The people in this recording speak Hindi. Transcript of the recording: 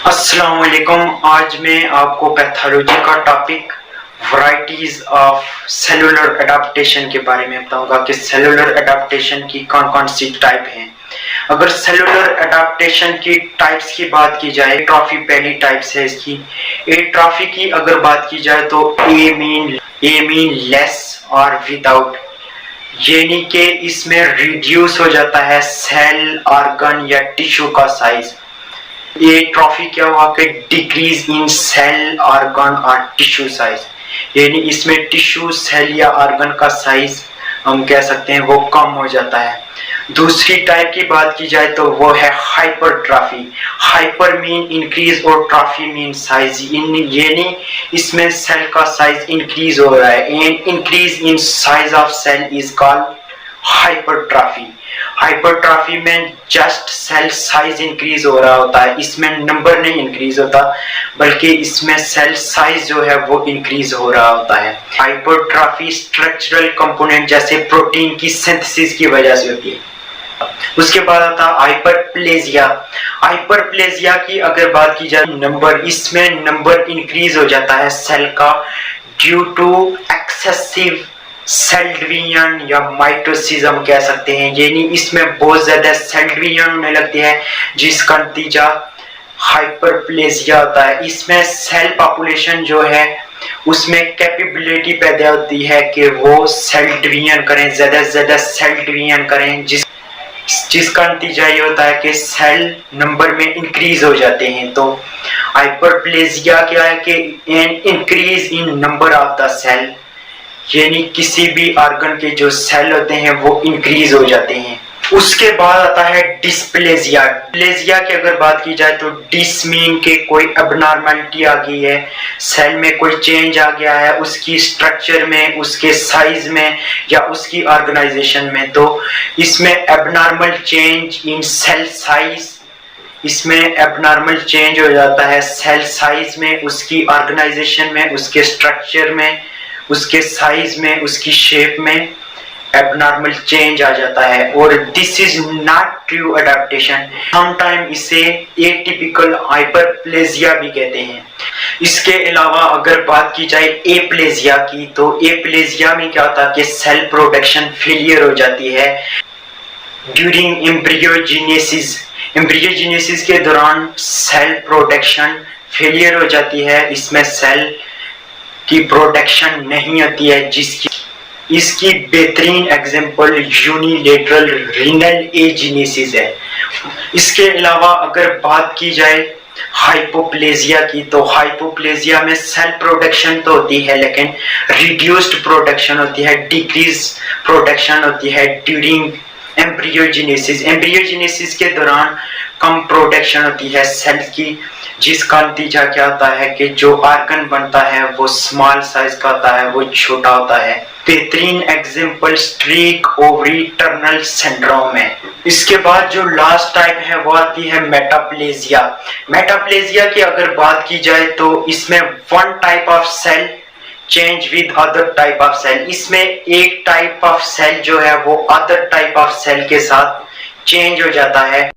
अस्सलाम वालेकुम। आज मैं आपको पैथोलॉजी का topic varieties of cellular adaptation के बारे में बताऊंगा कि सेलुलर एडाप्टेशन की कौन कौन सी टाइप हैं। अगर सेलुलर एडाप्टेशन की टाइप्स की बात की जाए, ट्रॉफी पहली टाइप्स है इसकी। एट्रॉफी की अगर बात की जाए तो ए मीन लेस और विदाउट, यानी कि इसमें रिड्यूस हो जाता है सेल, ऑर्गन या टिश्यू का साइज। ये ट्रॉफी क्या हुआ कि डिक्रीज इन सेल, ऑर्गन और टिश्यू साइज, यानी इसमें टिश्यू, सेल या ऑर्गन का साइज हम कह सकते हैं वो कम हो जाता है। दूसरी टाइप की बात की जाए तो वो है हाइपरट्रॉफी। हाइपर मीन इंक्रीज और ट्रॉफी मीन साइज, यानी इसमें सेल का साइज इंक्रीज हो रहा है and increase in size of cell is called hypertrophy. Hypertrophy में जस्ट सेल साइज इंक्रीज हो रहा होता है, इसमें नंबर नहीं इंक्रीज होता बल्कि इसमें सेल साइज जो है वो इंक्रीज हो रहा होता है। हाइपरट्रॉफी स्ट्रक्चरल कंपोनेंट जैसे प्रोटीन की सिंथेसिस की वजह से होती है। उसके बाद आता है हाइपरप्लेजिया। हाइपरप्लेजिया की अगर बात की जाए नंबर, इसमें नंबर इंक्रीज हो जाता है सेल का due to excessive cell division या माइटोसिस हम कह सकते हैं, यानी इसमें बहुत ज्यादा सेल डिवीजन होने लगती है जिसका नतीजा हाइपरप्लेजिया होता है। इसमें सेल पॉपुलेशन जो है उसमें कैपेबिलिटी पैदा होती है कि वो सेल डिवीजन करें, ज्यादा से ज्यादा सेल डिवीजन करें, जिसका नतीजा ये होता है कि सेल नंबर में इंक्रीज हो जाते हैं। तो हाइपरप्लेजिया क्या है कि an increase in number of the cell, यानी किसी भी ऑर्गन के जो सेल होते हैं वो इंक्रीज हो जाते हैं। उसके बाद आता है डिस्प्लेजिया। डिस्प्लेजिया की अगर बात की जाए तो डिस मीन के कोई एबनॉर्मलिटी आ गई है, सेल में कोई चेंज आ गया है, उसकी स्ट्रक्चर में, उसके साइज में या उसकी ऑर्गेनाइजेशन में। तो इसमें abnormal change in cell size, इसमें एबनॉर्मल चेंज हो जाता है सेल साइज में, उसकी ऑर्गेनाइजेशन में, उसके स्ट्रक्चर में, उसके साइज में, उसकी शेप में एबनॉर्मल चेंज आ जाता है और this is not true adaptation. Sometime इसे एटिपिकल हाइपरप्लेजिया भी कहते हैं। इसके अलावा अगर बात की जाए एप्लेजिया की, तो एप्लेजिया में क्या होता है कि सेल प्रोडक्शन फेलियर हो जाती है ड्यूरिंग एम्ब्रियोजेनेसिस। एम्ब्रियोजेनेसिस के दौरान सेल प्रोडक्शन फेलियर हो जाती है, इसमें सेल की प्रोडक्शन नहीं होती है, जिसकी इसकी बेहतरीन एग्जांपल यूनिलेटरल रीनल एजीनेसिस है। इसके अलावा अगर बात की जाए हाइपोप्लेजिया की, तो हाइपोप्लेजिया में सेल प्रोडक्शन तो होती है लेकिन रिड्यूस्ड प्रोडक्शन होती है, डिक्रीज प्रोडक्शन होती है ड्यूरिंग एम्ब्रियोजेनेसिस। एम्ब्रियोजेनेसिस के दौरान कम प्रोडक्शन होती है सेल की, जिसका नतीजा क्या होता है कि जो ऑर्गन बनता है वो स्मॉल साइज का होता है, वो छोटा होता है। बेहतरीन example streak ovary Turner syndrome है। इसके बाद जो लास्ट टाइप है वो आती है मेटाप्लेजिया। मेटाप्लेजिया की अगर बात की जाए तो इसमें one type of cell change with other type of cell, इसमें एक टाइप ऑफ सेल जो है वो अदर टाइप ऑफ सेल के साथ चेंज हो जाता है।